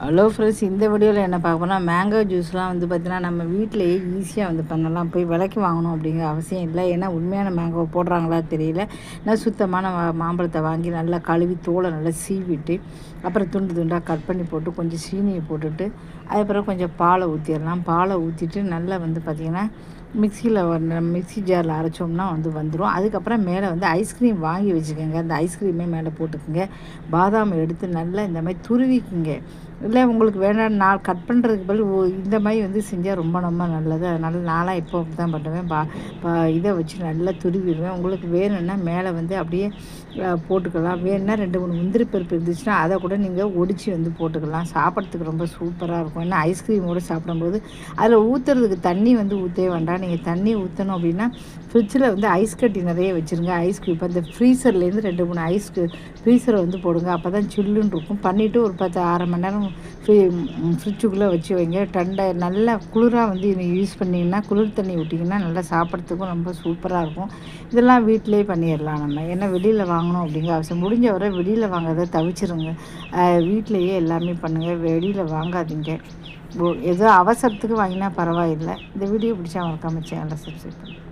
Hello friends, இந்த வீடியோவில் என்ன பார்க்க போனால் மேங்கோ ஜூஸ்லாம் வந்து பார்த்திங்கன்னா நம்ம வீட்டிலையே ஈஸியாக வந்து பண்ணலாம். போய் விலைக்கு வாங்கணும் அப்படிங்கிற அவசியம் இல்லை. ஏன்னா உண்மையான மேங்கோ போடுறாங்களா தெரியல. நான் சுத்தமான மாம்பழத்தை வாங்கி நல்லா கழுவி தோலை நல்லா சீவிட்டு அப்புறம் துண்டு துண்டாக கட் பண்ணி போட்டு கொஞ்சம் சீனியை போட்டுட்டு அதுக்கப்புறம் கொஞ்சம் பாலை ஊற்றிடலாம். பாலை ஊற்றிட்டு நல்லா வந்து பார்த்திங்கன்னா மிக்ஸி ஜாரில் அரைச்சோம்னா வந்துடும். அதுக்கப்புறம் மேலே வந்து ஐஸ்கிரீம் வாங்கி வச்சுக்கோங்க. அந்த ஐஸ்கிரீமே மேலே போட்டுக்குங்க. பாதாம் எடுத்து நல்லா இந்த மாதிரி துருவிக்குங்க. இல்லை உங்களுக்கு வேண்டாம், நான் கட் பண்ணுறதுக்கு பதில் இந்த மாதிரி வந்து செஞ்சால் ரொம்ப நல்லது. அதனால் நான்லாம் இப்போ தான் பண்ணுவேன். இதை வச்சு நல்லா துருவிடுவேன். உங்களுக்கு வேணும்னா மேலே வந்து அப்படியே போட்டுக்கலாம். வேணும்னா 2-3 முந்திரி பருப்பு இருந்துச்சுன்னா அதை கூட நீங்கள் ஒடிச்சு வந்து போட்டுக்கலாம். சாப்பிட்றதுக்கு ரொம்ப சூப்பராக இருக்கும். ஏன்னா ஐஸ்கிரீமோடு சாப்பிடும்போது அதில் ஊற்றுறதுக்கு தண்ணி வந்து ஊற்றவே வேண்டாம். நீங்கள் தண்ணி ஊற்றணும் அப்படின்னா ஃப்ரிட்ஜில் வந்து ஐஸ் கட்டி நிறைய வச்சுருங்க. ஐஸ் க்யூப் அந்த ஃப்ரீசர்லேருந்து 2-3 ஃப்ரீசரை வந்து போடுங்க. அப்போ தான் சில்லுன்னு இருக்கும். பண்ணிவிட்டு ஒரு 10-1/2 மணி நேரம் ஃப்ரிட்ஜுக்குள்ளே வச்சு வைங்க. நல்லா குளிராக வந்து யூஸ் பண்ணிங்கன்னா, குளிர் தண்ணி விட்டிங்கன்னா நல்லா சாப்பிட்றதுக்கும் ரொம்ப சூப்பராக இருக்கும். இதெல்லாம் வீட்டிலே பண்ணிடலாம் நம்ம. ஏன்னா வெளியில் வாங்கணும் அப்படிங்கிற அவசியம். முடிஞ்ச வரை வெளியில் வாங்கிறத தவிச்சிருங்க. வீட்டிலையே எல்லாமே பண்ணுங்கள். வெளியில் வாங்காதீங்க. ஏதோ அவசரத்துக்கு வாங்கினா பரவாயில்லை. இந்த வீடியோ பிடிச்சா மறக்காம சேனலை சப்ஸ்கிரைப் பண்ணுங்கள்.